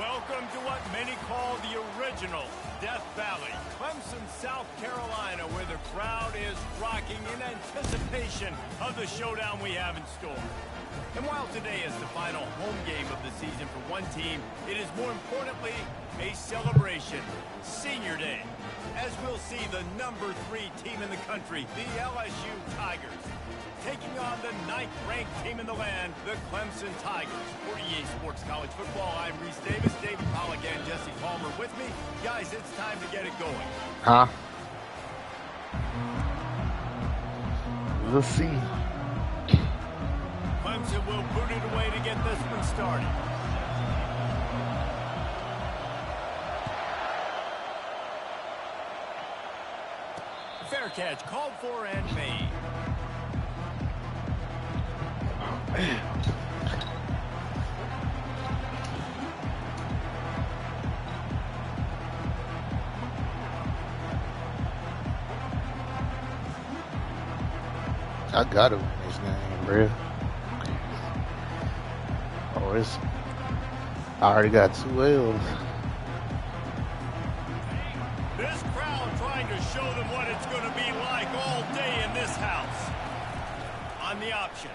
Welcome to what many call the original Death Valley, Clemson, South Carolina, where the crowd is rocking in anticipation of the showdown we have in store. And while today is the final home game of the season for one team, it is more importantly a celebration, Senior Day, as we'll see the #3 team in the country, the LSU Tigers, taking on the 9th-ranked team in the land, the Clemson Tigers. For EA Sports College Football, I'm Reese Davis, David Pollack, and Jesse Palmer with me. Guys, it's time to get it going. We'll see. Clemson will boot it away to get this one started. Fair catch called for and made. I gotta win this game, bro. Oh, I already got 2 L's. This crowd trying to show them what it's going to be like all day in this house. On the option.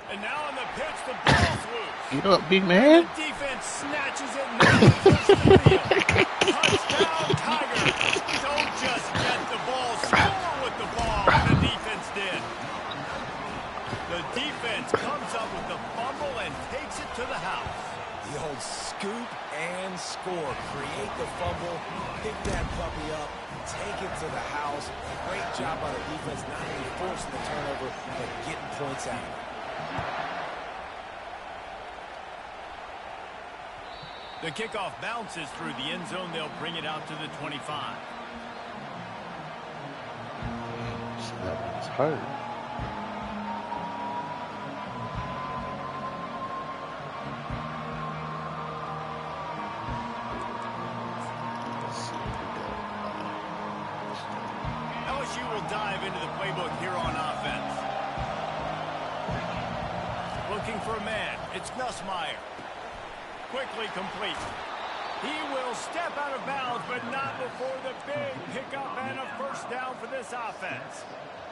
And now on the pitch, the ball's loose. You up, big man? The defense snatches it and then pushes the field. Touchdown, Tigers. Don't just get the ball, score with the ball, and the defense did. The defense comes up with the fumble and takes it to the house. The old scoop and score. Create the fumble, pick that puppy up, take it to the house. Great job by the defense, not only forcing the turnover, but getting points out of it. The kickoff bounces through the end zone. They'll bring it out to the 25. It's hurt. LSU will dive into the playbook here on offense. Looking for a man. It's Nussmeier. Quickly complete. He will step out of bounds, but not before the big pickup and a first down for this offense.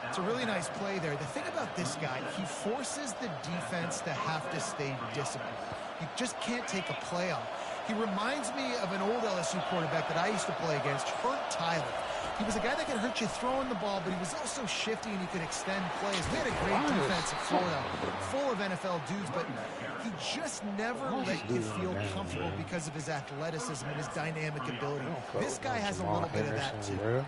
It's a really nice play there. The thing about this guy, he forces the defense to have to stay disciplined. You just can't take a play off. He reminds me of an old LSU quarterback that I used to play against, Hurt Tyler. He was a guy that could hurt you throwing the ball, but he was also shifty and he could extend plays. We had a great defense in Florida, full of NFL dudes, but he just never let you feel comfortable because of his athleticism and his dynamic ability. This guy has a little bit of that too.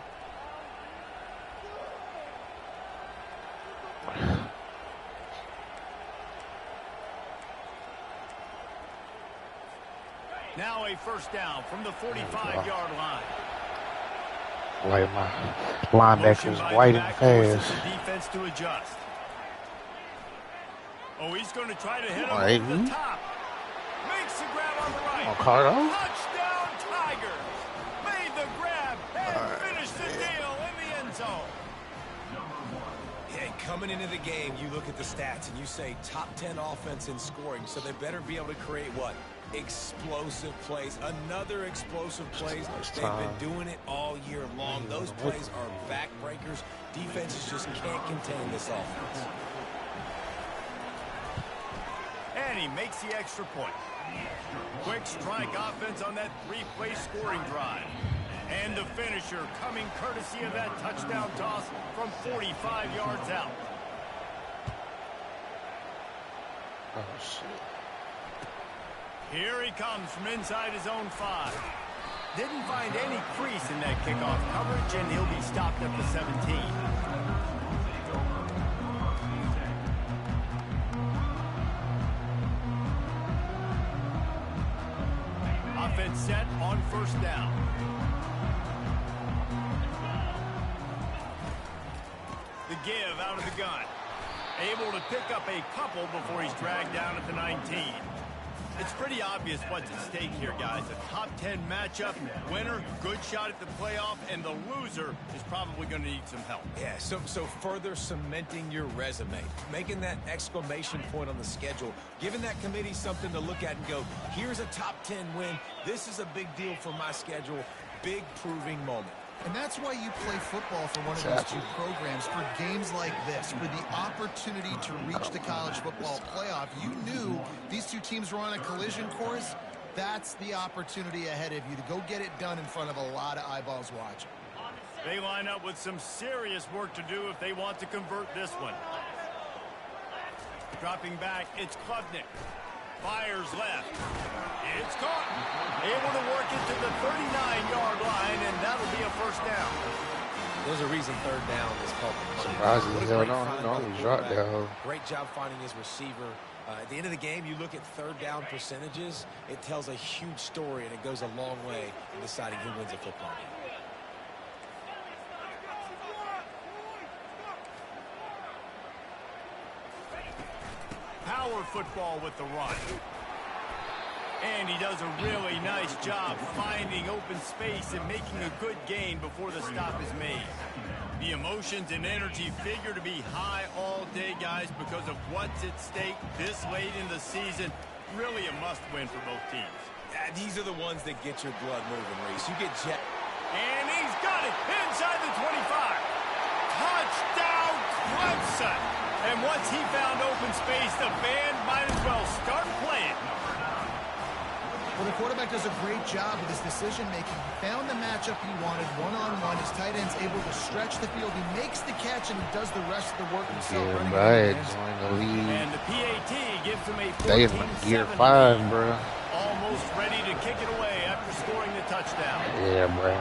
Now a first down from the 45-yard line. Like my linebackers white and fast. The defense to adjust. Oh, he's going to try to hit him Right. over the top. Makes the grab on the right. Oh, Cardo. Touchdown, Tigers. Made the grab and finished the deal in the end zone. Yeah, coming into the game, you look at the stats and you say top 10 offense in scoring, so they better be able to create what? Explosive plays. Another explosive plays. They've been doing it all year long. Those plays are backbreakers. Defenses just can't contain this offense. And he makes the extra point. Quick strike offense on that 3-play scoring drive. And the finisher coming courtesy of that touchdown toss from 45 yards out. Oh, shit. Here he comes from inside his own 5. Didn't find any crease in that kickoff coverage, and he'll be stopped at the 17. Offense set on first down. The give out of the gun. Able to pick up a couple before he's dragged down at the 19. It's pretty obvious what's at stake here, guys. A top 10 matchup, winner, good shot at the playoff, and the loser is probably going to need some help. Yeah, so further cementing your resume, making that exclamation point on the schedule, giving that committee something to look at and go, here's a top 10 win. This is a big deal for my schedule. Big proving moment. And that's why you play football for one of those two programs, for games like this, for the opportunity to reach the college football playoff. You knew these two teams were on a collision course. That's the opportunity ahead of you to go get it done in front of a lot of eyeballs watching. They line up with some serious work to do if they want to convert this one. Dropping back, it's Klubnik. Fires left. It's caught. Able to work it to the 39-yard line, and that'll be a first down. There's a reason third down is called. Surprising as hell, no, he dropped that. Great job finding his receiver. At the end of the game, you look at third down percentages. It tells a huge story, and it goes a long way in deciding who wins a football game. Power football with the run. And he does a really nice job finding open space and making a good gain before the stop is made. The emotions and energy figure to be high all day, guys, because of what's at stake this late in the season. Really a must-win for both teams. These are the ones that get your blood moving, Reese. You get jet. And he's got it inside the 25. Touchdown, Clemson. And once he found open space, the band might as well start playing. Well, the quarterback does a great job with his decision-making. He found the matchup he wanted, one-on-one. His tight end's able to stretch the field. He makes the catch, and he does the rest of the work himself. Yeah, right. Join the lead. And the PAT gives him a 14-7 They in gear 5, bro. Almost ready to kick it away after scoring the touchdown. Yeah, bro.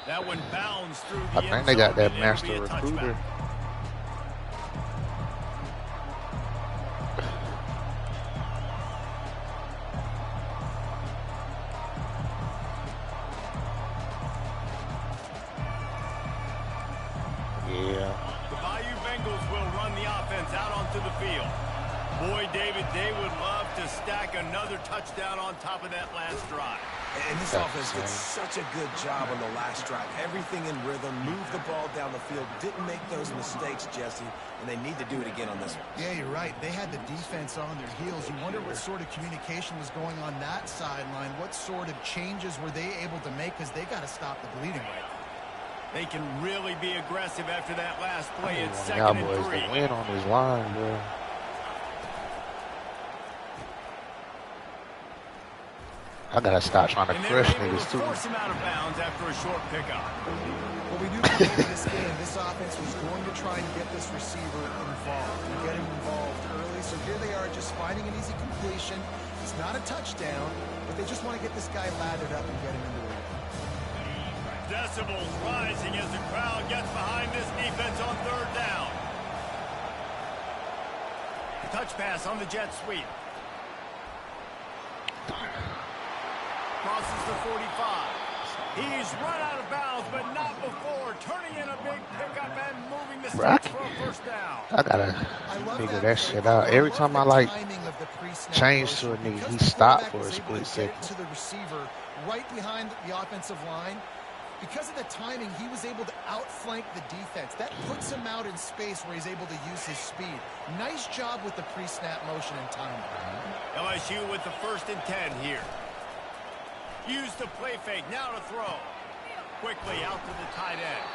That one bounds through the I think they got that master recruiter. Yeah. The Bayou Bengals will run the offense out onto the field. Boy, David, they would love to stack another touchdown on top of that last drive. And this offense did such a good job on the last drive. Everything in rhythm, moved the ball down the field, didn't make those mistakes, Jesse, and they need to do it again on this one. Yeah, you're right. They had the defense on their heels. You wonder what sort of communication was going on that sideline. What sort of changes were they able to make, because they got to stop the bleeding right now. They can really be aggressive after that last play. It's Cowboys 2nd and 3. to win on his line, bro. I gotta stop trying to crush niggas too. Force him out of bounds after a short pickup. Well, we knew going into this game, this offense was going to try and get this receiver involved and get him involved early. So here they are, just finding an easy completion. It's not a touchdown, but they just want to get this guy lathered up and get him into the game. Decibels rising as the crowd gets behind this defense on third down. Touch pass on the jet sweep. Crosses the 45. He's run out of bounds, but not before turning in a big pickup and moving the sticks for a first down. I gotta figure that shit out. Every time I like change to a nigga, he stopped for a split second. To the receiver right behind the offensive line. Because of the timing, he was able to outflank the defense. That puts him out in space where he's able to use his speed. Nice job with the pre-snap motion and timing. LSU with the 1st and 10 here. Use the play fake, now to throw. Quickly out to the tight end.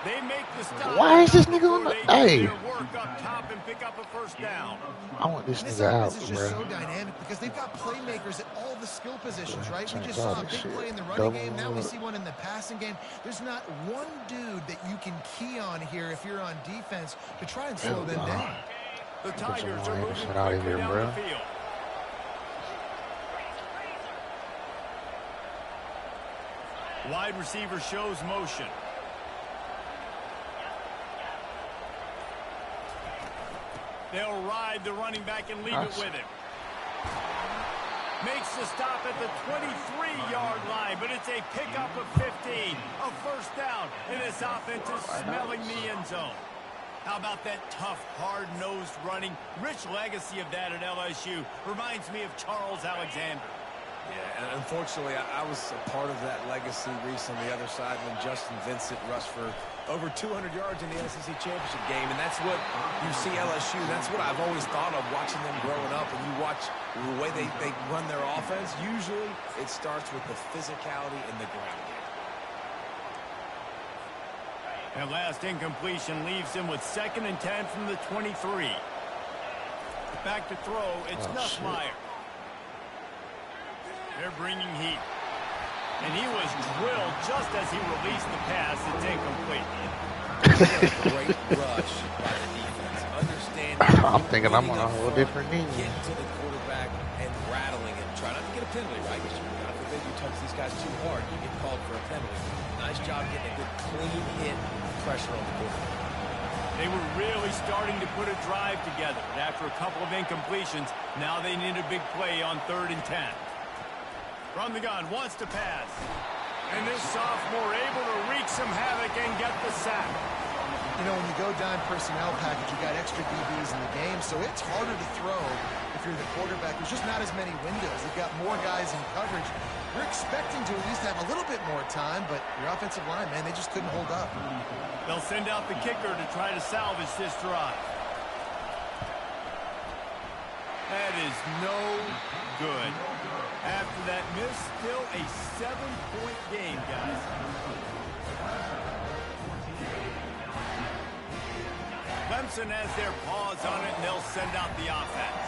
They make the stop. Why is this nigga on the... Hey. Work up top and pick up a first down. I want this nigga out, This is bro. just so dynamic because they've got playmakers at all the skill positions, right? We just saw a big play in the running game. Now we see one in the passing game. There's not one dude that you can key on here if you're on defense to try and slow them down. The Tigers are moving out of quickly here, down bro. the field. Wide receiver shows motion. They'll ride the running back and leave it with him. Makes the stop at the 23-yard line, but it's a pickup of 15. A first down, and this offense is smelling the end zone. How about that tough, hard-nosed running? Rich legacy of that at LSU. Reminds me of Charles Alexander. Yeah, and unfortunately, I was a part of that legacy, Reese, on the other side when Justin Vincent rushed for over 200 yards in the SEC championship game. And that's what you see LSU. That's what I've always thought of watching them growing up. And you watch the way they run their offense, usually it starts with the physicality in the ground game. And last incompletion leaves him with 2nd and 10 from the 23. Back to throw, it's Nussmeier. They're bringing heat. And he was drilled just as he released the pass. It's incomplete. Great rush by the defense. Understanding. I'm thinking I'm on a whole different knee. Getting to the quarterback and rattling him. Try not to get a penalty, right? Because God forbid you touch these guys too hard, you get called for a penalty. Nice job getting a good clean hit pressure on the quarterback. They were really starting to put a drive together. But after a couple of incompletions, now they need a big play on 3rd and 10. From the gun, wants to pass. And this sophomore able to wreak some havoc and get the sack. You know, when you go dime personnel package, you got extra DBs in the game, so it's harder to throw if you're the quarterback. There's just not as many windows. You've got more guys in coverage. You're expecting to at least have a little bit more time, but your offensive line, man, they just couldn't hold up. They'll send out the kicker to try to salvage this drive. That is no good. After that miss, still a 7-point game, guys. Clemson has their paws on it, and they'll send out the offense.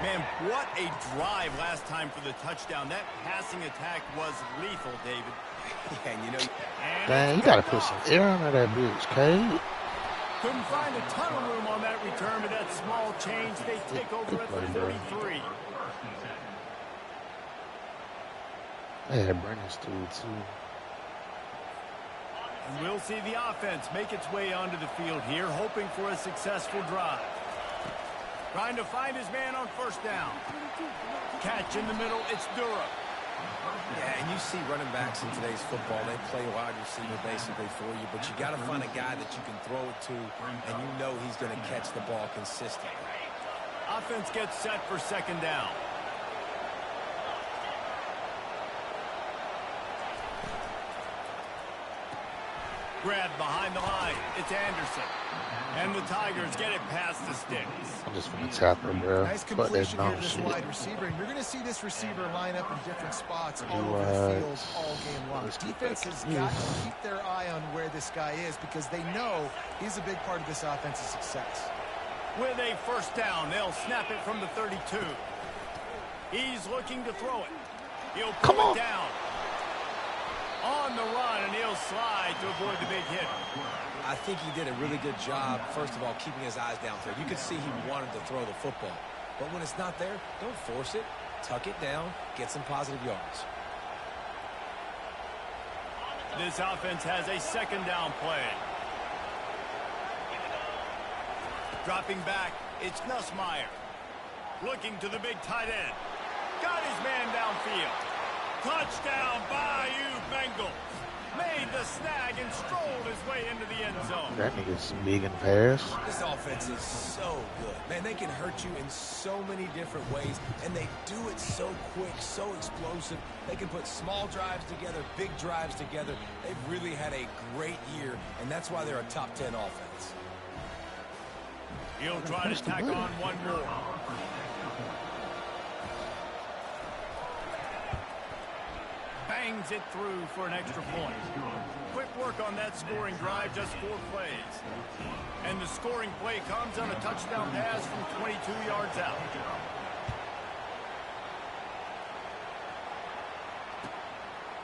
Man, what a drive last time for the touchdown. That passing attack was lethal, David. Yeah, and you know... Dang, you got to put some air under that bitch, Cade. Couldn't find a ton of room on that return, but that small change, they take over at the 33. They had Brennan's too. And we'll see the offense make its way onto the field here, hoping for a successful drive. Trying to find his man on 1st down. Catch in the middle, it's Durham. Yeah, and you see running backs in today's football, they play wide receiver basically for you, but you got to find a guy that you can throw it to, and you know he's going to catch the ball consistently. Offense gets set for 2nd down. Grab behind the line. It's Anderson. And the Tigers get it past the sticks. I'm just going to tap her, bro. Nice completion here to this wide receiver. And you're going to see this receiver line up in different spots all over the field all game long. Defense has got to keep their eye on where this guy is because they know he's a big part of this offense's success. With a 1st down, they'll snap it from the 32. He's looking to throw it. He'll pull it down. On the run, and he'll slide to avoid the big hit. I think he did a really good job, first of all, keeping his eyes downfield. You could see he wanted to throw the football. But when it's not there, don't force it. Tuck it down. Get some positive yards. This offense has a 2nd down play. Dropping back, it's Nussmeier. Looking to the big tight end. Got his man downfield. Touchdown, Bayou Bengals. Made the snag and strolled his way into the end zone. That nigga's big and fast. This offense is so good. Man, they can hurt you in so many different ways, and they do it so quick, so explosive. They can put small drives together, big drives together. They've really had a great year, and that's why they're a top 10 offense. He'll try to tack on one more. Bangs it through for an extra point. Quick work on that scoring drive, just 4 plays. And the scoring play comes on a touchdown pass from 22 yards out.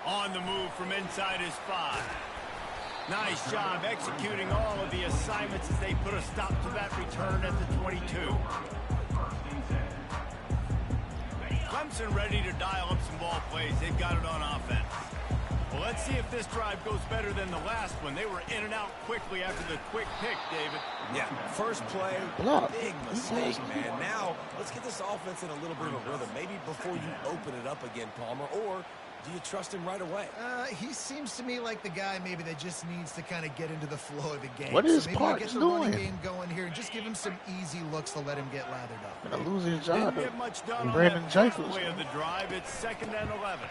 On the move from inside his 5. Nice job executing all of the assignments as they put a stop to that return at the 22. Clemson ready to dial up some ball plays. They've got it on offense. Well, let's see if this drive goes better than the last one. They were in and out quickly after the quick pick, David. Yeah, first play, big mistake, man. Now, let's get this offense in a little bit of a rhythm. Maybe before you open it up again, Palmer, or Do you trust him right away? He seems to me like the guy maybe that just needs to kind of get into the flow of the game. What is so maybe Parks get the doing? running game going here and just give him some easy looks to let him get lathered up. Gonna lose his job. Didn't get much done on Brandon that Jacobs. way of the drive. It's 2nd and 11.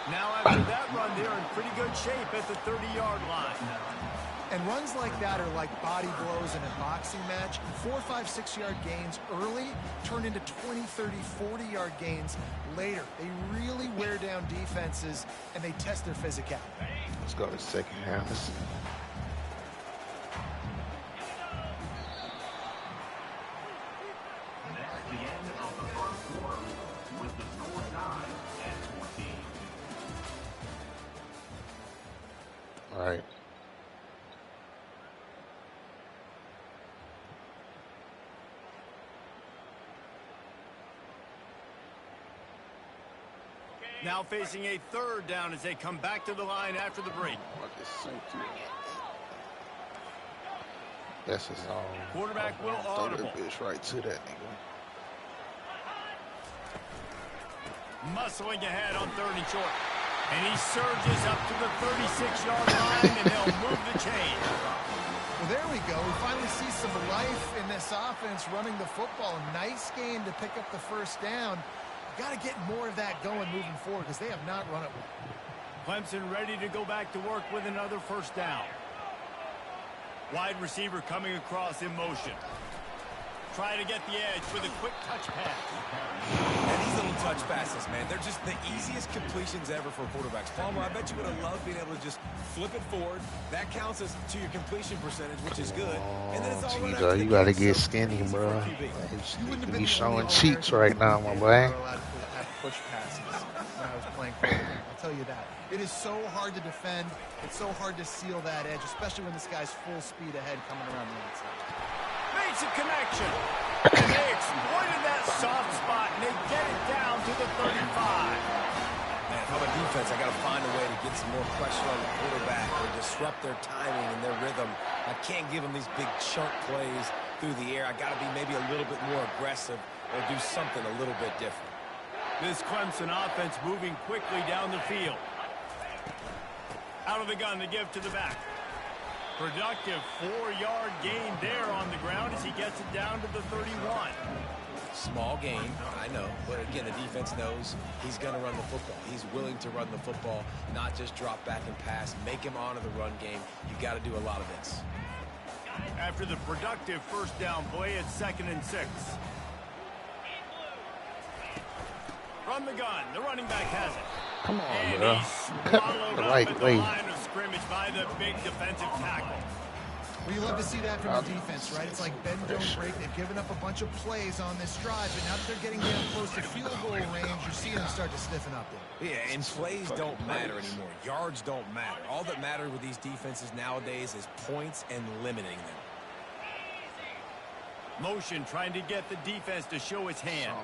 Now after that run, they're in pretty good shape at the 30-yard line. And runs like that are like body blows in a boxing match. 4, 5, 6-yard gains early turn into 20, 30, 40-yard gains later. They really wear down defenses, and they test their physicality. Let's go to second half. All right. Now facing a 3rd down as they come back to the line after the break. That's his own. Quarterback will audible. Bitch right to that nigga. Muscling ahead on 3rd and short. And he surges up to the 36-yard line, and they'll move the chain. Well, there we go. We finally see some life in this offense running the football. Nice game to pick up the 1st down. Got to get more of that going moving forward because they have not run it well. Clemson ready to go back to work with another 1st down. Wide receiver coming across in motion. Try to get the edge with a quick touch pass. And these little touch passes, man, they're just the easiest completions ever for quarterbacks. Palmer, I bet you would have loved being able to just flip it forward. That counts as to your completion percentage, which is good. And then it's all run out to the You gotta kids. get So skinny, easy for bro. QB. You be showing cheeks right now, my boy. Have push passes when I was playing quarterback. I'll tell you that. It is so hard to defend. It's so hard to seal that edge, especially when this guy's full speed ahead coming around the outside. Makes a connection. And they exploited that soft spot, and they get it down to the 35. Man, if I'm a defense, I got to find a way to get some more pressure on the quarterback or disrupt their timing and their rhythm. I can't give them these big chunk plays through the air. I got to be maybe a little bit more aggressive or do something a little bit different. This Clemson offense moving quickly down the field. Out of the gun to give to the back. Productive 4-yard gain there on the ground as he gets it down to the 31. Small gain, I know, but again, the defense knows he's going to run the football. He's willing to run the football, not just drop back and pass, make him honor the run game. You got to do a lot of this. After the productive 1st down play, it's 2nd and 6. From the gun, the running back has it. Come on, And bro. he's swallowed The up right at way. the line of scrimmage by the big defensive tackle. Well, you love to see that from the defense, right? It's like bend, don't break. They've given up a bunch of plays on this drive, but now that they're getting down close to field goal range, you're seeing them start to stiffen up there. Yeah, and plays don't matter anymore. Yards don't matter. All that matters with these defenses nowadays is points and limiting them. Motion trying to get the defense to show its hand.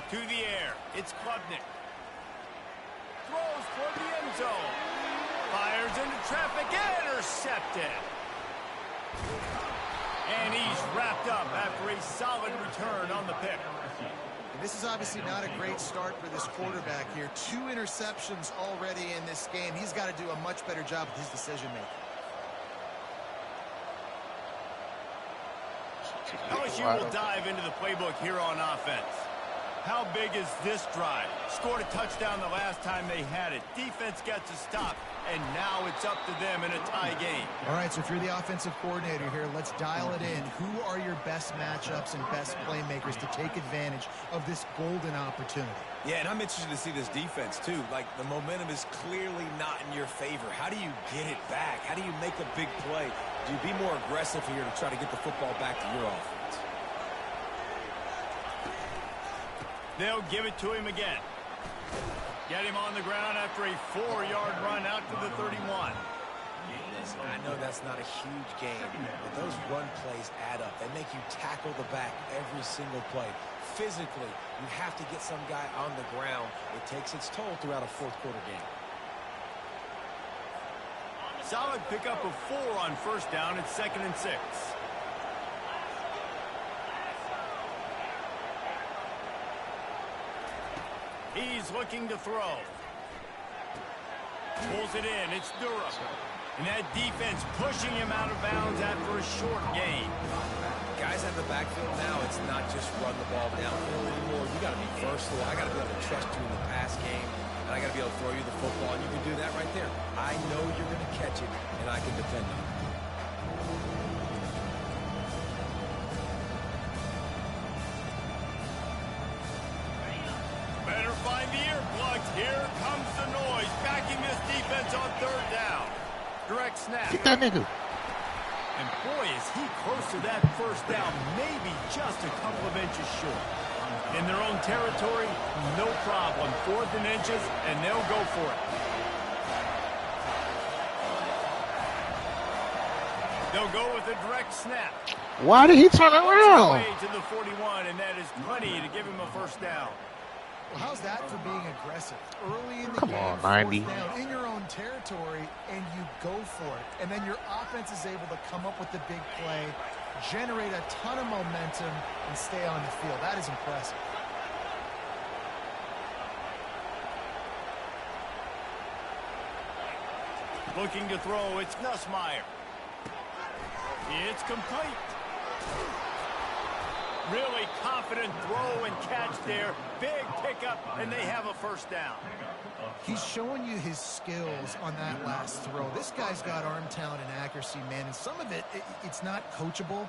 To the air, it's Klubnik. Throws toward the end zone. Fires into traffic, intercepted. And he's wrapped up after a solid return on the pick. And this is obviously not a great start for this quarterback here. 2 interceptions already in this game. He's got to do a much better job with his decision-making. LSU will dive into the playbook here on offense. How big is this drive? Scored a touchdown the last time they had it. Defense gets a stop, and now it's up to them in a tie game. All right, so if you're the offensive coordinator here, let's dial it in. Who are your best matchups and best playmakers to take advantage of this golden opportunity? Yeah, and I'm interested to see this defense, too. Like, the momentum is clearly not in your favor. How do you get it back? How do you make a big play? Do you be more aggressive here to try to get the football back to your offense? They'll give it to him again. Get him on the ground after a 4-yard run out to the 31. Listen, I know that's not a huge game, but those run plays add up. They make you tackle the back every single play. Physically, you have to get some guy on the ground. It takes its toll throughout a fourth-quarter game. Solid pickup of 4 on 1st down. It's 2nd and 6. He's looking to throw. Pulls it in. It's Durham. And that defense pushing him out of bounds after a short gain. Guys at the backfield now, it's not just run the ball downfield anymore. You got to be versatile. I got to be able to trust you in the pass game, and I got to be able to throw you the football, and you can do that right there. I know you're going to catch it, and I can depend on it. Better find the earplugs. Here comes the noise, backing this defense on third down. Direct snap. Get that nigga. And boy, is he close to that first down, maybe just a couple of inches short. In their own territory, no problem. 4th and inches, and they'll go for it. They'll go with a direct snap. Why did he turn around? Way to the 41, and that is plenty to give him a first down. Well, how's that for being aggressive? Early in the Come game, on, 90. down in your own territory, and you go for it. And then your offense is able to come up with the big play, generate a ton of momentum, and stay on the field. That is impressive. Looking to throw, it's Nussmeier. It's complete. Really confident throw and catch there. Big pickup, and they have a first down. He's showing you his skills on that last throw. This guy's got arm talent and accuracy, man, and some of it's not coachable.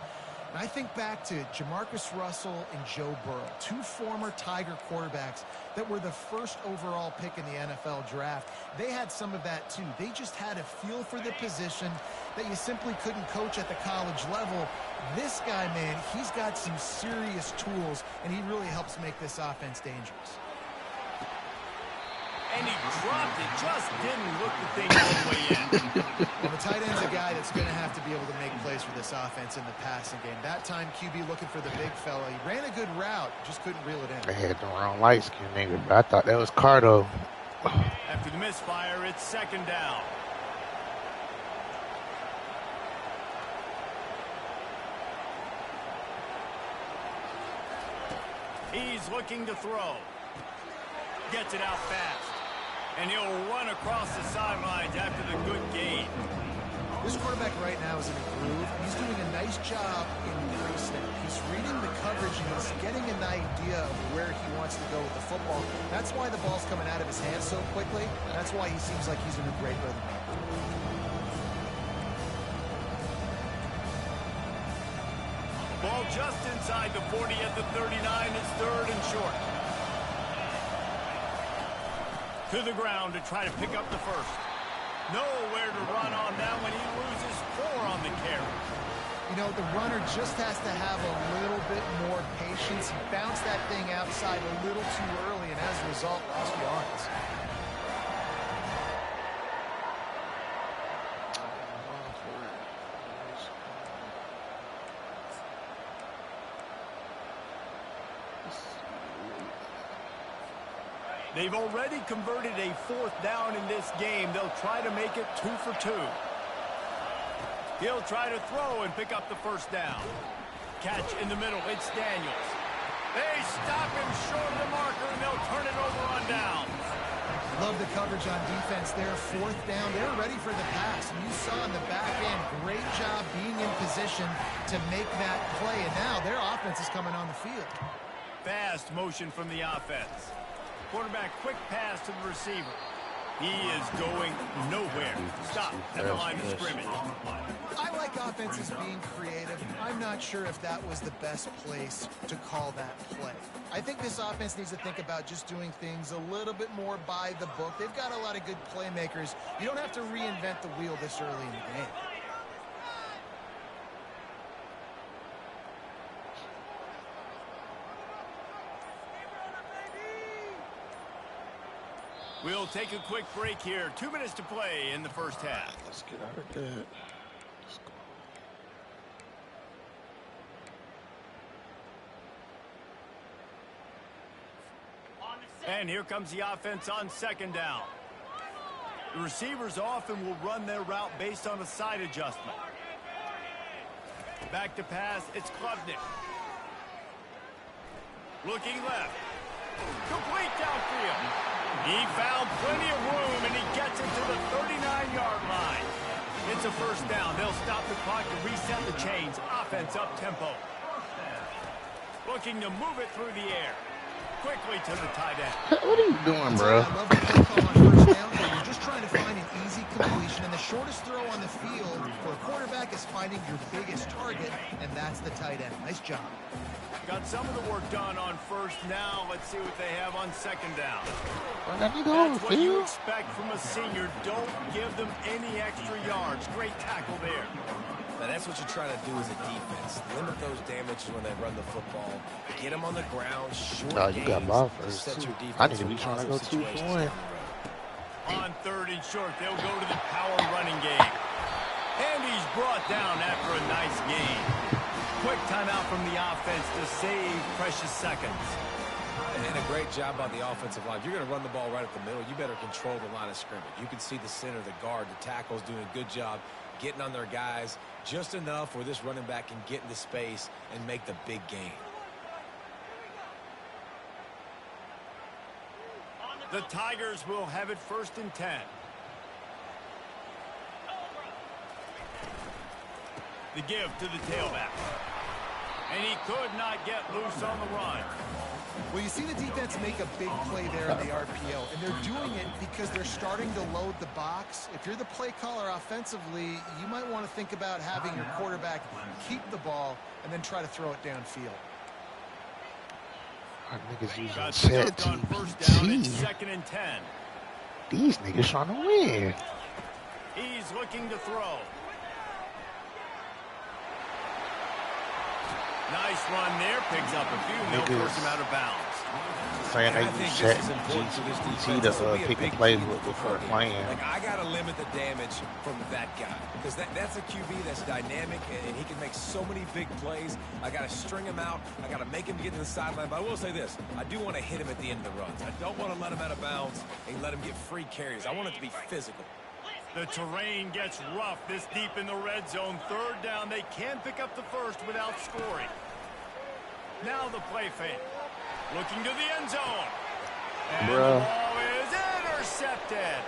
And I think back to Jamarcus Russell and Joe Burrow, 2 former Tiger quarterbacks that were the first overall pick in the NFL draft. They had some of that too. They just had a feel for the position that you simply couldn't coach at the college level. This guy, man, he's got some serious tools, and he really helps make this offense dangerous. And he dropped it, just didn't look the thing all the way in. Well, the tight end's a guy that's going to have to be able to make plays for this offense in the passing game. That time, QB looking for the big fella. He ran a good route, just couldn't reel it in. They had the wrong light skin nigga, but I thought that was Cardo. After the misfire, it's 2nd down. He's looking to throw. Gets it out fast. And he'll run across the sidelines after the good gain. This quarterback right now is in a groove. He's doing a nice job in pre-snap. He's reading the coverage, and he's getting an idea of where he wants to go with the football. That's why the ball's coming out of his hands so quickly. That's why he seems like he's in a great rhythm. Ball just inside the 40 at the 39. It's 3rd and short. To the ground to try to pick up the first. Nowhere to run on that when he loses 4 on the carry. You know, the runner just has to have a little bit more patience. He bounced that thing outside a little too early, and as a result, lost yards. They've already converted a 4th down in this game. They'll try to make it 2 for 2. He'll try to throw and pick up the first down. Catch in the middle. It's Daniels. They stop him short of the marker, and they'll turn it over on down. Love the coverage on defense there. 4th down. They're ready for the pass. And you saw in the back end, great job being in position to make that play. And now their offense is coming on the field. Fast motion from the offense. Quarterback, quick pass to the receiver. He is going nowhere. Stop at the line of scrimmage. I like offenses being creative. I'm not sure if that was the best place to call that play. I think this offense needs to think about just doing things a little bit more by the book. They've got a lot of good playmakers. You don't have to reinvent the wheel this early in the game. We'll take a quick break here. 2 minutes to play in the first half. Let's get out of that. Let's go. And here comes the offense on 2nd down. The receivers often will run their route based on a side adjustment. Back to pass, it's Klubnik. Looking left. Complete downfield. He found plenty of room, and he gets it to the 39-yard line. It's a first down. They'll stop the clock to reset the chains. Offense up-tempo. Looking to move it through the air. Quickly to the tight end. What are you doing, bro? I love the play call on first down. You're just trying to find an easy completion, and the shortest throw on the field for a quarterback is finding your biggest target, and that's the tight end. Nice job. Got some of the work done on first. Now let's see what they have on second down. That's what you expect from a senior. Don't give them any extra yards. Great tackle there. Now that's what you're trying to do as a defense. Limit those damages when they run the football. Get them on the ground. Short you got ball first. I need to be trying to go 2 for 1. On third and short, they'll go to the power running game. And he's brought down after a nice gain. Quick timeout from the offense to save precious seconds. And a great job on the offensive line. If you're going to run the ball right up the middle, you better control the line of scrimmage. You can see the center, the guard, the tackles doing a good job getting on their guys just enough where this running back can get into space and make the big gain. The Tigers will have it 1st and 10. The give to the tailback. And he could not get loose on the run. Well, you see the defense make a big play there in the RPO, and they're doing it because they're starting to load the box. If you're the play caller offensively, you might want to think about having your quarterback keep the ball and then try to throw it downfield. Our niggas using set TBT. 2nd and 10. These niggas trying to win. He's looking to throw. Nice run there. Picks up a few. They'll force him out of bounds. Saying they use set GT to pick and play before playing. Like, I got to limit the damage from that guy. Because that's a QB that's dynamic, and he can make so many big plays. I got to string him out. I got to make him get to the sideline. But I will say this. I do want to hit him at the end of the runs. I don't want to let him out of bounds and let him get free carries. I want it to be physical. The terrain gets rough this deep in the red zone. 3rd down. They can pick up the first without scoring. Now the play fake. Looking to the end zone. And the ball is intercepted.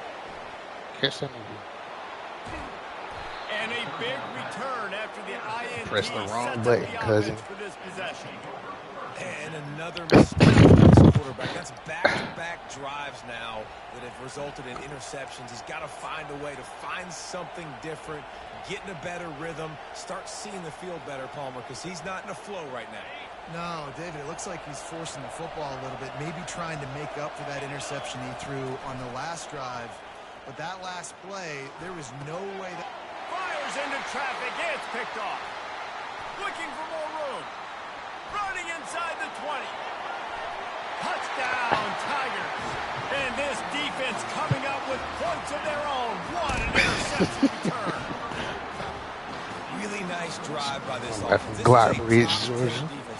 And a big return after the INT. Press the wrong button, cousin. For this possession. And another mistake by this quarterback. That's back-to-back drives now that have resulted in interceptions. He's got to find a way to find something different, get in a better rhythm, start seeing the field better, Palmer, because he's not in a flow right now. No, David, it looks like he's forcing the football a little bit, maybe trying to make up for that interception he threw on the last drive. But that last play, there was no way that... Fires into traffic. It's picked off. Looking for more room. Running inside the 20. Touchdown, Tigers. And this defense coming up with points of their own. What an interception return. Really nice drive by this offense.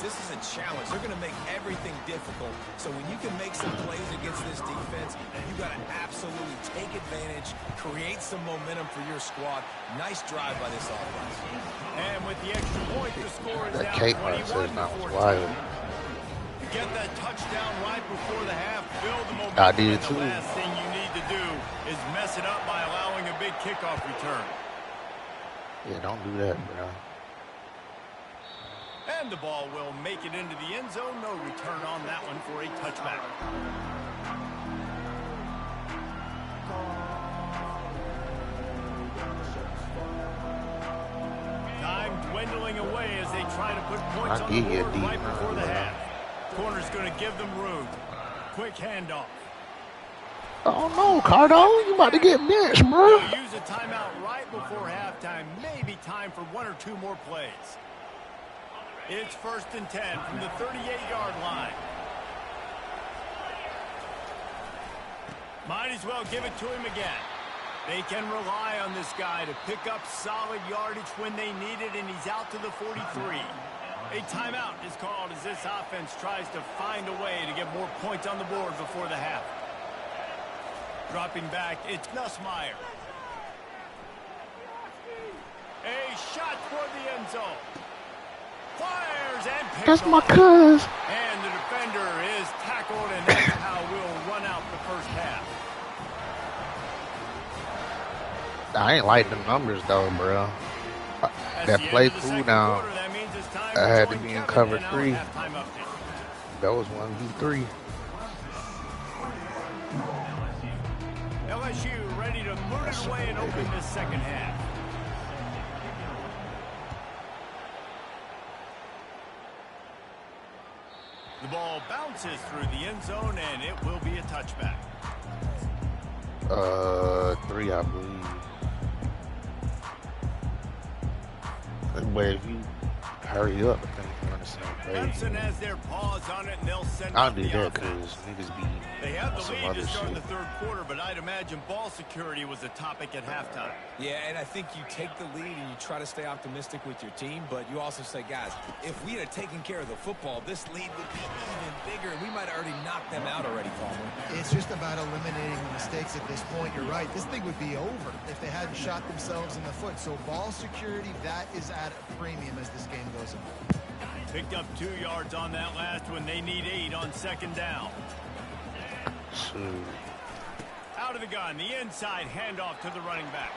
This is a challenge. They're going to make everything difficult. So when you can make some plays against this defense, you got to absolutely take advantage, create some momentum for your squad. Nice drive by this offense. And with the extra point, the score is that down Kate 21 says to 14. wild. Get that touchdown right before the half. Build the momentum. I did too. The last thing you need to do is mess it up by allowing a big kickoff return. Yeah, don't do that, bro. And the ball will make it into the end zone. No return on that one for a touchback. Time dwindling away as they try to put points on the board right before the half. Corner's going to give them room. Quick handoff. Oh no, Cardo, you about to get benched, bro. They'll use a timeout right before halftime. Maybe time for 1 or 2 more plays. It's 1st and 10 from the 38-yard line. Might as well give it to him again. They can rely on this guy to pick up solid yardage when they need it, and he's out to the 43. A timeout is called as this offense tries to find a way to get more points on the board before the half. Dropping back, it's Nussmeier. A shot toward the end zone. Fires and picks That's my off. cuz. And the defender is tackled, and I ain't like the numbers though, bro. That play cool down. I had to be in cover 3. That was 1v3. LSU ready to move it away and open this second half. The ball bounces through the end zone, and it will be a touchback. 3, I believe. But if you hurry up, I think you're on the same page. Clemson has their paws on it, and they'll send I'll out do the that offense. because niggas be They have the some lead other to start shit. the third quarter, but I'd imagine ball security was a topic at halftime. Yeah, and I think you take the lead and you try to stay optimistic with your team, but you also say, guys, if we had taken care of the football, this lead would be even bigger, and we might have already knocked them out already, Palmer. It's just about eliminating the mistakes at this point. You're right. This thing would be over if they hadn't shot themselves in the foot. So ball security, that is at a premium as this game goes on. Picked up 2 yards on that last one. They need 8 on second down. Shoot. Out of the gun, the inside handoff to the running back.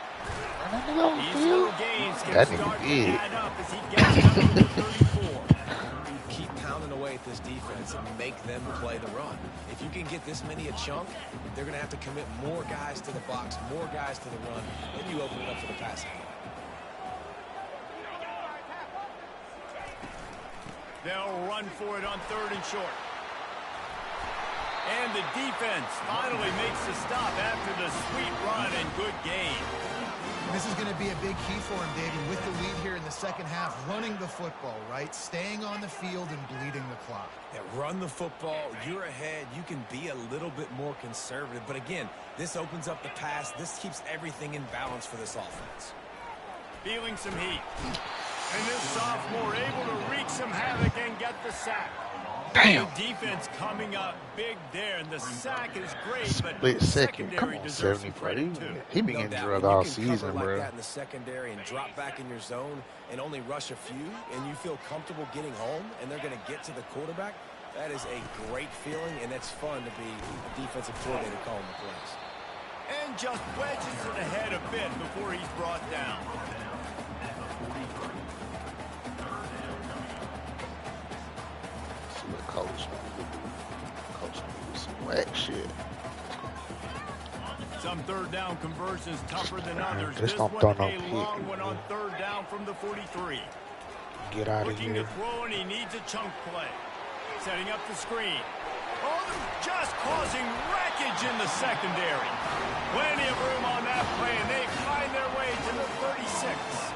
That nigga on the These field? little gains can That nigga start to big. add up as he gets down to the 34. Keep pounding away at this defense and make them play the run. If you can get this many a chunk, they're going to have to commit more guys to the box, more guys to the run, then you open it up for the passing game. They'll run for it on 3rd and short. And the defense finally makes the stop after the sweet run and good gain. This is going to be a big key for him, David, with the lead here in the second half, running the football, right? Staying on the field and bleeding the clock. Yeah, run the football, you're ahead, you can be a little bit more conservative. But again, this opens up the pass. This keeps everything in balance for this offense. Feeling some heat. And this sophomore able to wreak some havoc and get the sack. Damn. The defense coming up big there, and the sack is great, but Split second. Come secondary on, deserves some 70 credit buddy. too. He been No getting doubt. drug When you all can season, cover like bro. that in the secondary and drop back in your zone and only rush a few, and you feel comfortable getting home, and they're going to get to the quarterback, that is a great feeling, and it's fun to be a defensive coordinator calling the plays. And just wedges it ahead a bit before he's brought down. See what coach some whack shit. Some third down conversions tougher than others. Just This don't one throw no a pick, long one bro. on 3rd down from the 43. Get out of Looking here. to throw, and he needs a chunk play. Setting up the screen. Oh, just causing wreckage in the secondary. Plenty of room on that play, and they find their way to the 36.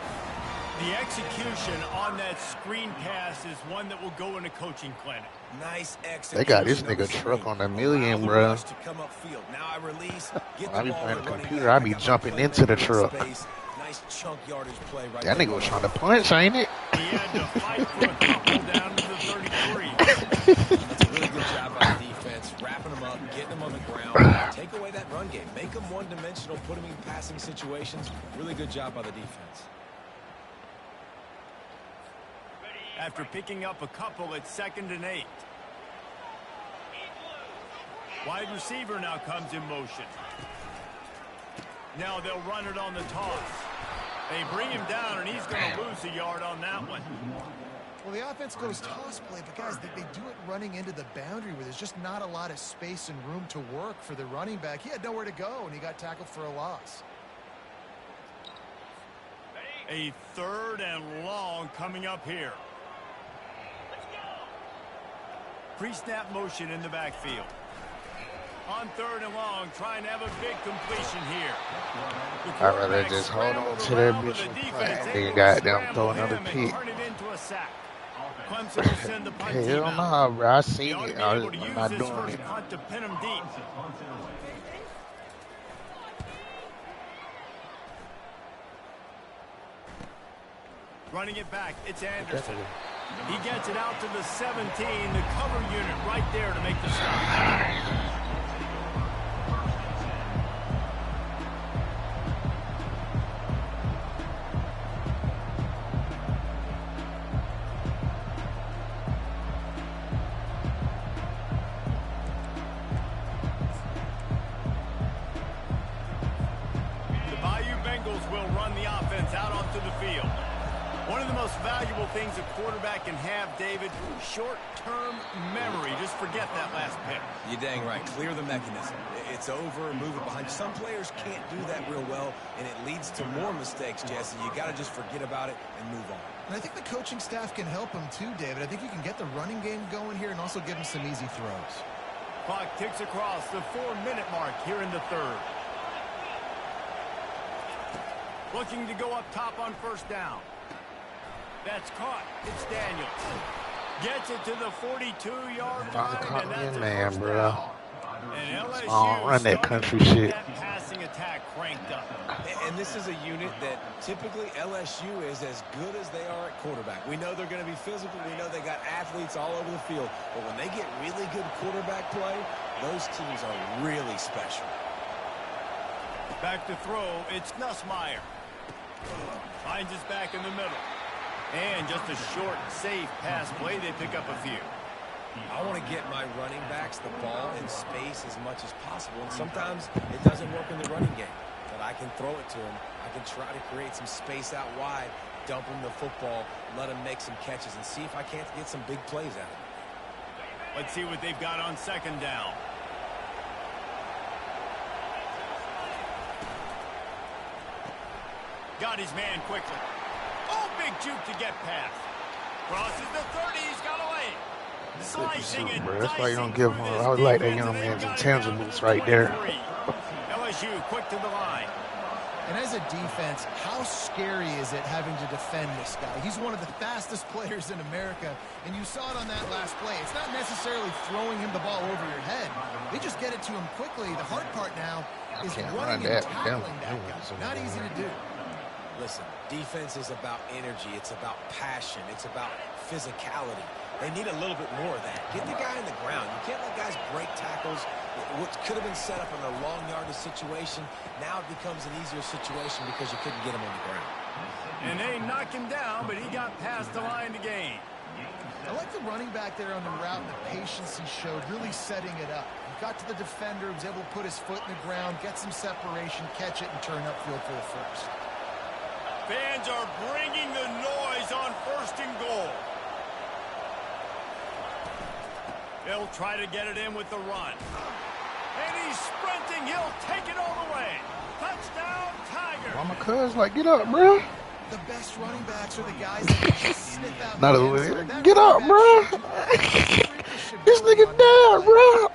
The execution on that screen pass is one that will go in a coaching clinic. Nice execution. They got this nigga truck on a million, bro. To come upfield. Now I release. Get When I the be ball playing to the running computer, back. I be got my jumping into the playmaker in truck. space. Nice chunk yardage play right That there. nigga was trying to punch, ain't it? He had to fight for a couple down to the 33. That's a really good job by the defense, wrapping them up, getting them on the ground. Take away that run game. Make them one-dimensional, put them in passing situations. Really good job by the defense. After picking up a couple, it's 2nd and 8. Wide receiver now comes in motion. Now they'll run it on the toss. They bring him down, and he's going to lose a yard on that one. Well, the offense goes toss play, but guys, they do it running into the boundary where there's just not a lot of space and room to work for the running back. He had nowhere to go, and he got tackled for a loss. A 3rd and long coming up here. Pre-snap motion in the backfield. On 3rd and long, trying to have a big completion here. I'd rather just hold on to that bitch and play. Nigga goddamn throw another pick. Turn it into a sack. Clemson will send the punt team Hell out. nah, bro. I He seen ought to it. be able to I'm use not this doing first it. punt to pin him deep. Running it back, it's Anderson. He gets it out to the 17, the cover unit right there to make the stop. onto the field. One of the most valuable things a quarterback can have, David, short-term memory. Just forget that last pick. You're dang right. Clear the mechanism. It's over, move it behind. Some players can't do that real well, and it leads to more mistakes, Jesse. You got to just forget about it and move on. And I think the coaching staff can help him too, David. I think you can get the running game going here and also give him some easy throws. Clock ticks across the 4-minute mark here in the third. Looking to go up top on first down. That's caught. It's Daniels. Gets it to the 42-yard line, and that's a first down. And LSU run that country shit. That passing attack cranked up. And this is a unit that typically LSU is as good as they are at quarterback. We know they're going to be physical. We know they got athletes all over the field. But when they get really good quarterback play, those teams are really special. Back to throw. It's Nussmeier. Finds his back in the middle. And just a short, safe pass play. They pick up a few. I want to get my running backs the ball in space as much as possible. And sometimes it doesn't work in the running game. But I can throw it to them. I can try to create some space out wide, dump them the football, let them make some catches, and see if I can't get some big plays out of it. Let's see what they've got on second down. Got his man quickly. Oh, big juke to get past. Crosses the 30. He's got away. Slicing and bro. That's why you don't give him. I would like that young man's intangibles right there. LSU quick to the line. And as a defense, how scary is it having to defend this guy? He's one of the fastest players in America, and you saw it on that last play. It's not necessarily throwing him the ball over your head. They just get it to him quickly. The hard part now is running and tackling that guy. Not easy to do. Listen, defense is about energy. It's about passion. It's about physicality. They need a little bit more of that. Get the guy in the ground. You can't let guys break tackles. What could have been set up in a long yardage situation, now it becomes an easier situation because you couldn't get him on the ground. And they knocked him down, but he got past the line to gain. I like the running back there on the route and the patience he showed, really setting it up. He got to the defender, was able to put his foot in the ground, get some separation, catch it, and turn upfield for the first. Fans are bringing the noise on first and goal. They'll try to get it in with the run. And he's sprinting. He'll take it all the way. Touchdown, Tiger. Mama cuz, like, get up, bro. The best running backs are the guys that can just sniff out. Not a way. Get up, bro. This nigga down, bro.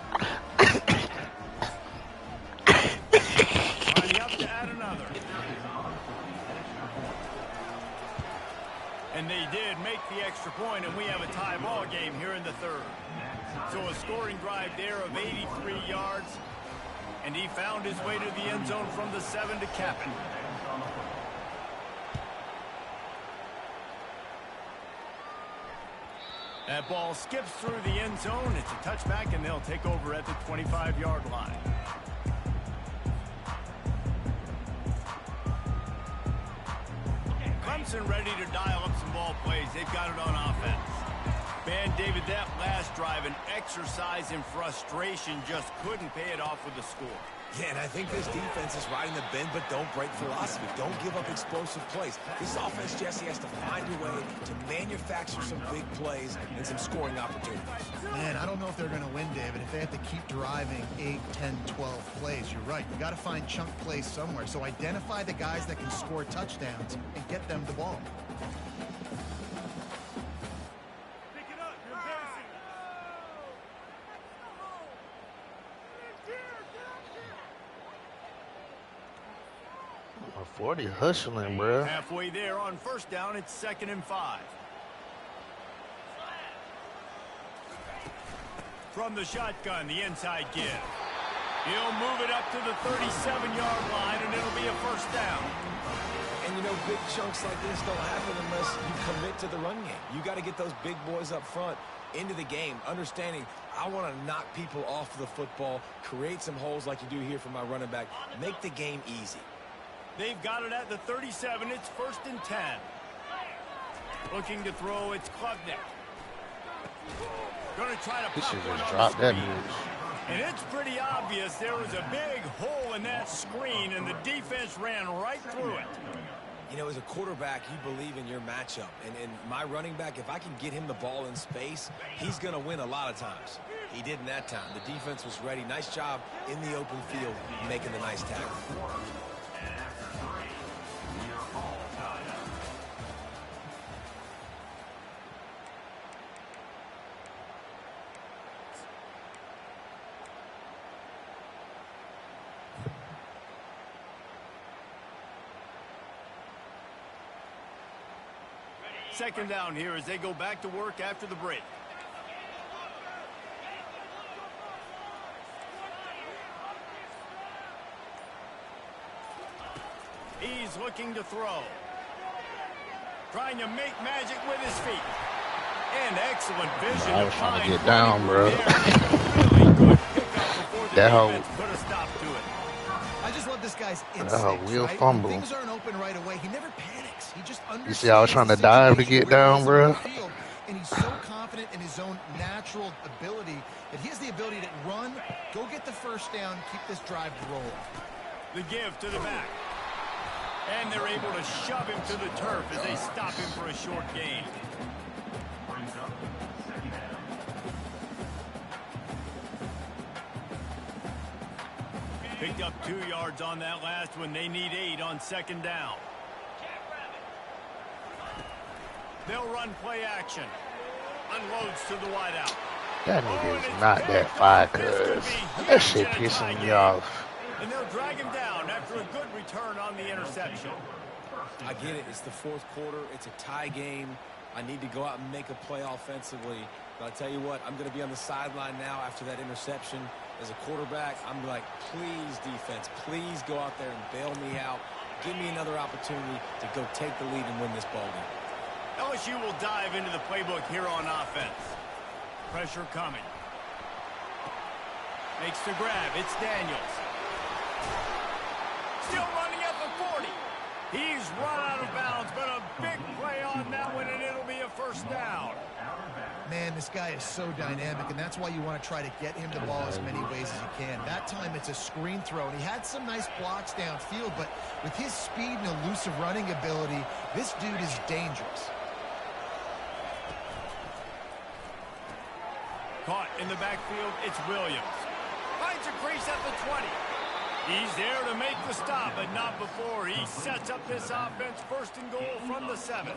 Lining up to add another. And they did make the extra point, and we have a tie ball game here in the third. So a scoring drive there of 83 yards, and he found his way to the end zone from the 7 to cap it. That ball skips through the end zone. It's a touchback, and they'll take over at the 25-yard line. Clemson ready to dial up some ball plays. They've got it on offense. Man, David, that last drive, an exercise in frustration, just couldn't pay it off with the score. Yeah, and I think this defense is riding the bend but don't break philosophy. Don't give up explosive plays. This offense, Jesse, has to find a way to manufacture some big plays and some scoring opportunities. Man, I don't know if they're going to win, David, if they have to keep driving 8, 10, 12 plays. You're right. You got to find chunk plays somewhere. So identify the guys that can score touchdowns and get them the ball. A 40 hustling, bro. Halfway there on first down, it's 2nd and 5. From the shotgun, the inside give. He'll move it up to the 37-yard line, and it'll be a first down. And, you know, big chunks like this don't happen unless you commit to the run game. You got to get those big boys up front into the game, understanding I want to knock people off the football, create some holes like you do here for my running back, make the game easy. They've got it at the 37. It's 1st and 10. Looking to throw, it's Klubnik. Going to try to This should pop one just on drop the that screen. news. And it's pretty obvious there was a big hole in that screen, and the defense ran right through it. You know, as a quarterback, you believe in your matchup. And my running back, if I can get him the ball in space, he's going to win a lot of times. He didn't that time. The defense was ready. Nice job in the open field making the nice tackle. Second down here as they go back to work after the break. He's looking to throw. Trying to make magic with his feet. And excellent vision. I was trying to get down, bro. Really good pickup before the defense put a stop to it. I just love this guy's instincts, wheel right? fumble. When things aren't open right away, he never panics. He just understands. You see, I was trying to dive to get down, bro. And he's so confident in his own natural ability that he has the ability to run, go get the first down, keep this drive rolling. The give to the back. And they're able to shove him to the turf as they stop him for a short gain. Picked up 2 yards on that last one. They need 8 on second down. They'll run play action. Unloads to the wideout. That nigga is not that far, cuz that shit pissing me off. And they'll drag him down after a good return on the interception. I get it. It's the fourth quarter. It's a tie game. I need to go out and make a play offensively. But I'll tell you what, I'm going to be on the sideline now after that interception. As a quarterback, I'm like, please, defense, please go out there and bail me out. Give me another opportunity to go take the lead and win this ball game. LSU will dive into the playbook here on offense. Pressure coming. Makes the grab. It's Daniels. Still running at the 40. He's run out of bounds, but a big play on that one, and it'll be a first down. Man, this guy is so dynamic, and that's why you want to try to get him the ball as many ways as you can. That time it's a screen throw, and he had some nice blocks downfield, but with his speed and elusive running ability, this dude is dangerous. Caught in the backfield, it's Williams. Finds a crease at the 20. He's there to make the stop, but not before. He sets up this offense first and goal from the 7.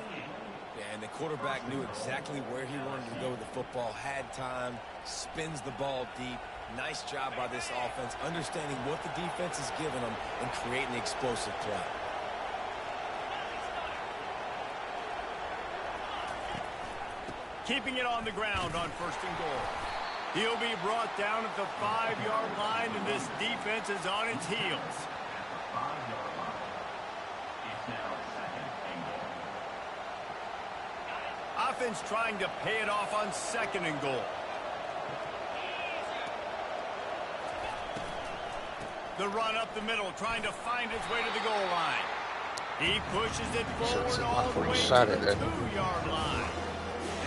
Yeah, and the quarterback knew exactly where he wanted to go with the football, had time, spins the ball deep. Nice job by this offense, understanding what the defense is giving them and creating explosive play. Keeping it on the ground on first and goal. He'll be brought down at the 5-yard line, and this defense is on its heels. Offense trying to pay it off on second and goal. The run up the middle, trying to find its way to the goal line. He pushes it forward all the way to the 2-yard line.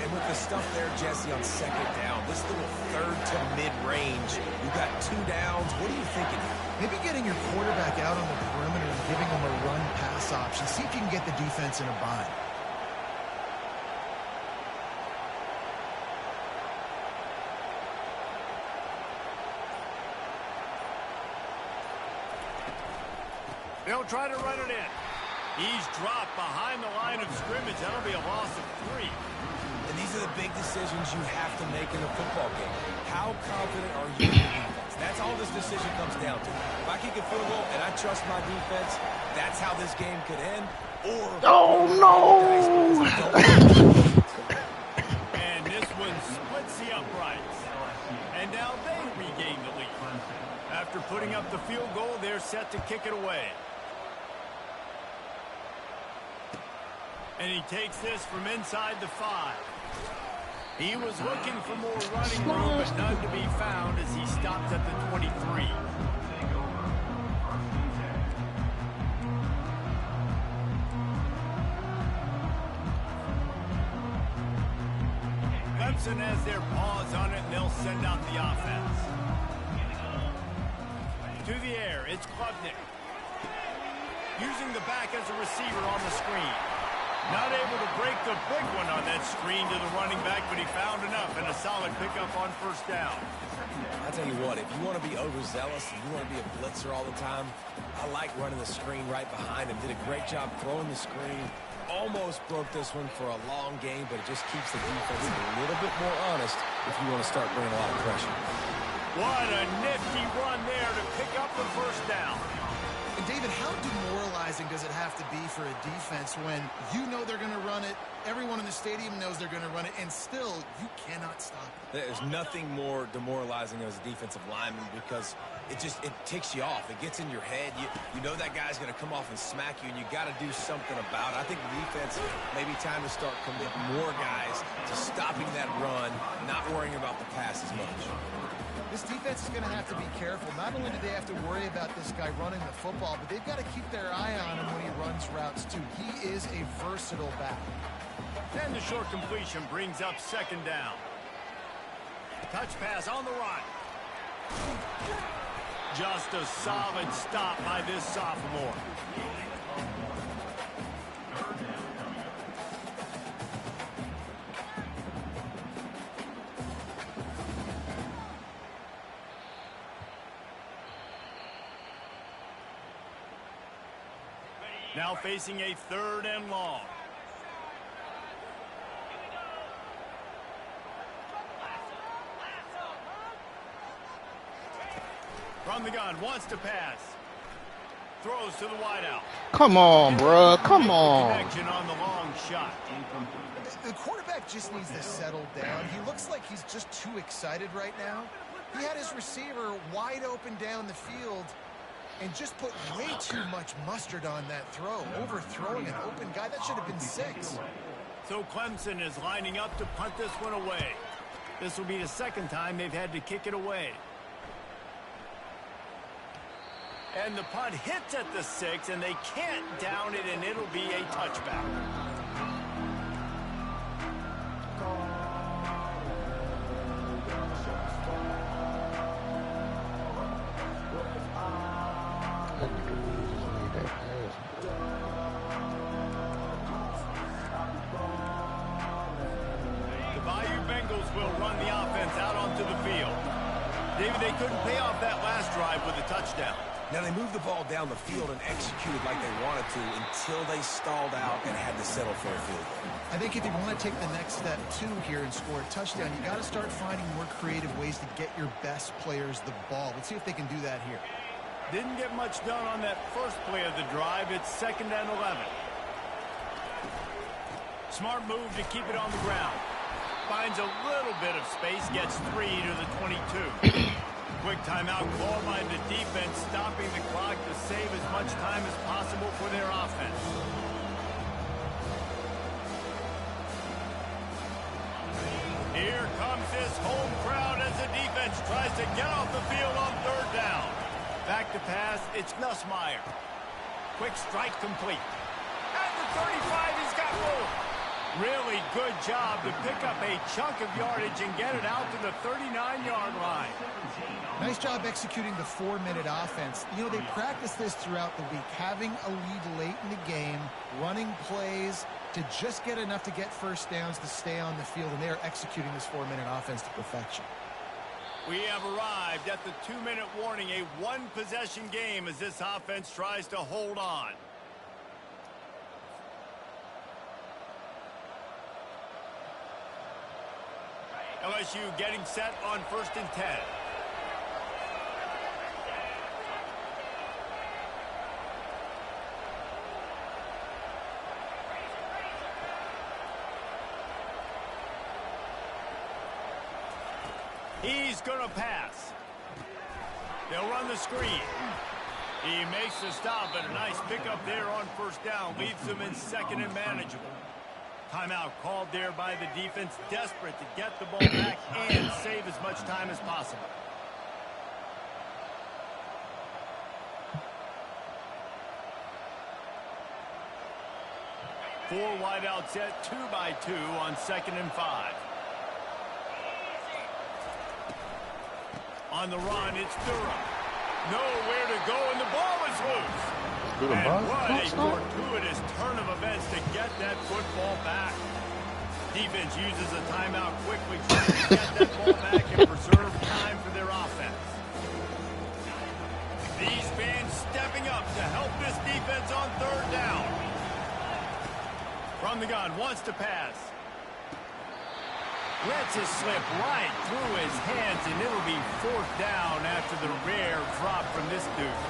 And with the stuff there, Jesse, on second down, this little third to mid-range, you've got 2 downs. What are you thinking here? Maybe getting your quarterback out on the perimeter and giving him a run-pass option. See if you can get the defense in a bind. They'll try to run it in. He's dropped behind the line of scrimmage. That'll be a loss of 3. And these are the big decisions you have to make in a football game. How confident are you in your defense? That's all this decision comes down to. If I kick a field goal and I trust my defense, that's how this game could end. Or oh no! And this one splits the uprights. And now they regain the lead. After putting up the field goal, they're set to kick it away. And he takes this from inside the 5. He was looking for more running room, but none to be found as he stops at the 23. Clemson has their paws on it, and they'll send out the offense. To the air, it's Klubnik. using the back as a receiver on the screen. Not able to break the big one on that screen to the running back, but he found enough and a solid pickup on first down. I'll tell you what, if you want to be overzealous and you want to be a blitzer all the time, I like running the screen right behind him. Did a great job throwing the screen. Almost broke this one for a long game, but it just keeps the defense a little bit more honest if you want to start bringing a lot of pressure. What a nifty run there to pick up the first down. And David, how demoralizing does it have to be for a defense when you know they're going to run it, everyone in the stadium knows they're going to run it, and still you cannot stop it? There's nothing more demoralizing as a defensive lineman because it ticks you off. It gets in your head. You know that guy's going to come off and smack you, and you got to do something about it. I think the defense maybe time to start committing more guys to stopping that run, not worrying about the pass as much. This defense is going to have to be careful. Not only do they have to worry about this guy running the football, but they've got to keep their eye on him when he runs routes, too. He is a versatile back. And the short completion brings up second down. Touch pass on the run. Just a solid stop by this sophomore. Now facing a 3rd and long. From the gun, wants to pass. Throws to the wideout. Come on, bro. Come on. Connection on the long shot. The quarterback just needs to settle down. He looks like he's just too excited right now. He had his receiver wide open down the field and just put way too much mustard on that throw, overthrowing an open guy. That should have been 6. So Clemson is lining up to punt this one away. This will be the 2nd time they've had to kick it away. And the punt hits at the 6, and they can't down it, and it'll be a touchback. Will run the offense out onto the field. David, they couldn't pay off that last drive with a touchdown. Now they moved the ball down the field and executed like they wanted to until they stalled out and had to settle for a field goal. I think if you want to take the next step, too, here and score a touchdown, you got to start finding more creative ways to get your best players the ball. Let's see if they can do that here. Didn't get much done on that first play of the drive. It's 2nd and 11. Smart move to keep it on the ground. Finds a little bit of space, gets 3 to the 22. Quick timeout called by the defense, stopping the clock to save as much time as possible for their offense. Here comes this home crowd as the defense tries to get off the field on 3rd down. Back to pass, it's Nussmeier. Quick strike complete. At the 35, he's got room. Really good job to pick up a chunk of yardage and get it out to the 39-yard line. Nice job executing the 4-minute offense. You know, they practiced this throughout the week, having a lead late in the game, running plays to just get enough to get first downs to stay on the field, and they are executing this 4-minute offense to perfection. We have arrived at the 2-minute warning, a one-possession game as this offense tries to hold on. LSU getting set on 1st and 10. He's going to pass. They'll run the screen. He makes the stop, but a nice pickup there on 1st down. Leaves them in 2nd and manageable. Timeout called there by the defense, desperate to get the ball back and save as much time as possible. Four wide out set, 2 by 2 on 2nd and 5. On the run, it's Durham. Nowhere to go, and the ball is loose. threw the And ball. what a fortuitous turn of events to get that football back. Defense uses a timeout quickly, trying to get that ball back and preserve time for their offense. These fans stepping up to help this defense on third down. From the gun, wants to pass. Lets it slip right through his hands, and it'll be fourth down after the rare drop from this dude.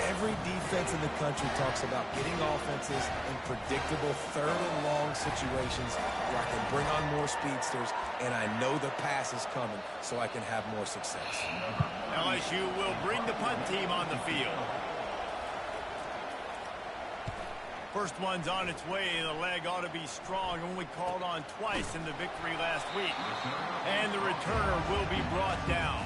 Every defense in the country talks about getting offenses in predictable third and long situations where I can bring on more speedsters and I know the pass is coming so I can have more success. LSU will bring the punt team on the field. First one's on its way. The leg ought to be strong, only called on twice in the victory last week. And the returner will be brought down.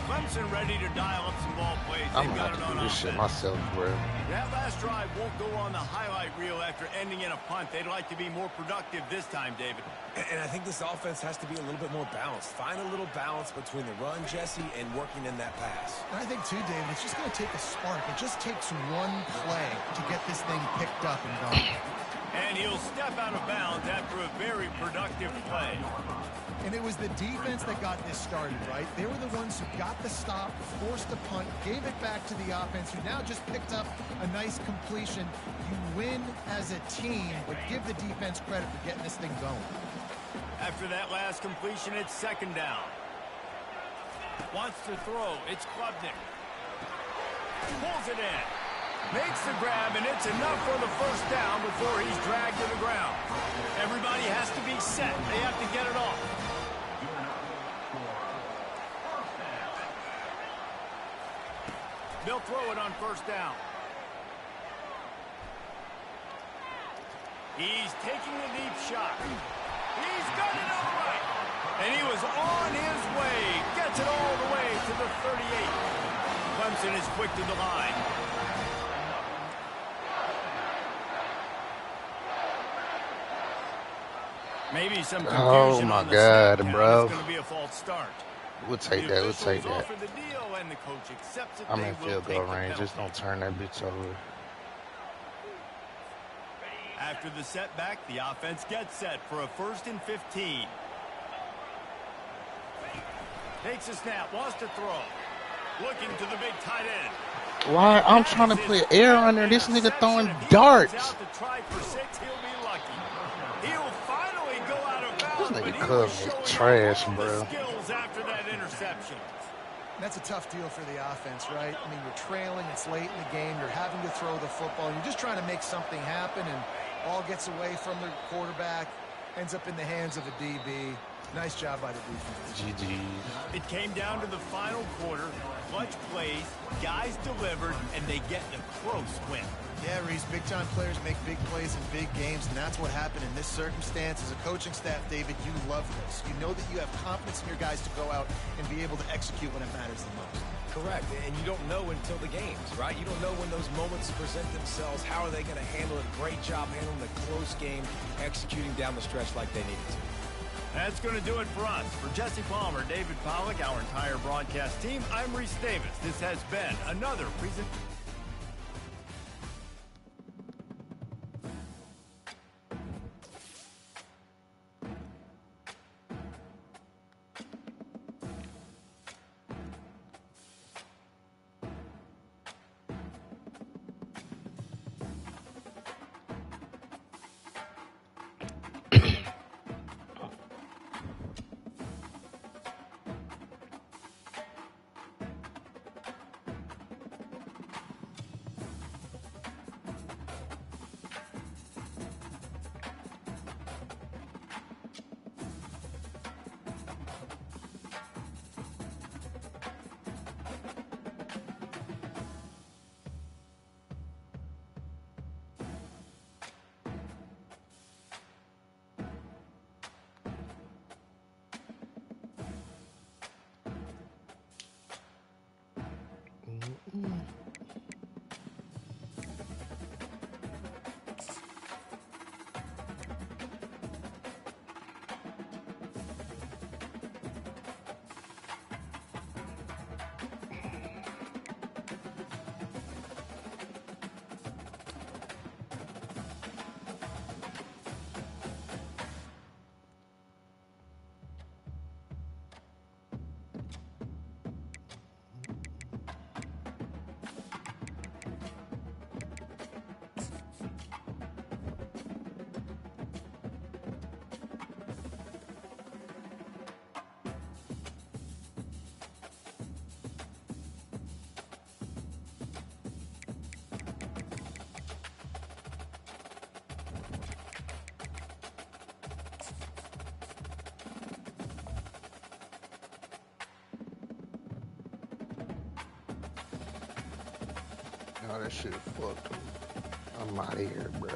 Clemson ready to dial up some ball plays. I'm gonna have to do this shit myself, bro. That last drive won't go on the highlight reel after ending in a punt. They'd like to be more productive this time, David. And I think this offense has to be a little bit more balanced. Find a little balance between the run, Jesse, and working in that pass. And I think, too, David, it's just going to take a spark. It just takes one play to get this thing picked up and going. And he'll step out of bounds after a very productive play. And it was the defense that got this started, right? They were the ones who got the stop, forced a punt, gave it back to the offense, who now just picked up a nice completion. You win as a team, but give the defense credit for getting this thing going. After that last completion, it's second down. Wants to throw. It's Klubnik. Pulls it in. Makes the grab, and it's enough for the first down before he's dragged to the ground. Everybody has to be set. They have to get it off. They'll throw it on first down. He's taking a deep shot. He's got it all right. And he was on his way. Gets it all the way to the 38. Clemson is quick to the line. Maybe some confusion. Oh my on the God, snap count. bro. It's going to be a false start. We'll take that. We'll take that. The deal, and the coach accepts it. I'm They in will field take goal the range. Just penalty. don't turn that bitch over. After the setback, the offense gets set for a 1st and 15. Takes a snap, wants to throw. Looking to the big tight end. Why? I'm trying to put air under this nigga throwing darts. Out to try for 6, he'll be lucky. He'll finally go out of bounds, This but nigga he Cub was is showing trash, all the bro. skills after that interception. That's a tough deal for the offense, right? I mean, you're trailing, it's late in the game, you're having to throw the football, and you're just trying to make something happen, and ball gets away from the quarterback, ends up in the hands of a DB. Nice job by the defense. GG. It came down to the final quarter. Clutch plays, guys delivered, and they get a close win. Yeah, Reese, big-time players make big plays in big games, and that's what happened in this circumstance. As a coaching staff, David, you love this. You know that you have confidence in your guys to go out and be able to execute when it matters the most. Correct, and you don't know until the games, right? You don't know when those moments present themselves. How are they going to handle it? Great job handling the close game, executing down the stretch like they needed to. That's going to do it for us. For Jesse Palmer, David Pollack, our entire broadcast team, I'm Reese Davis. This has been another presentation. That shit fucked him. I'm out of here, bro.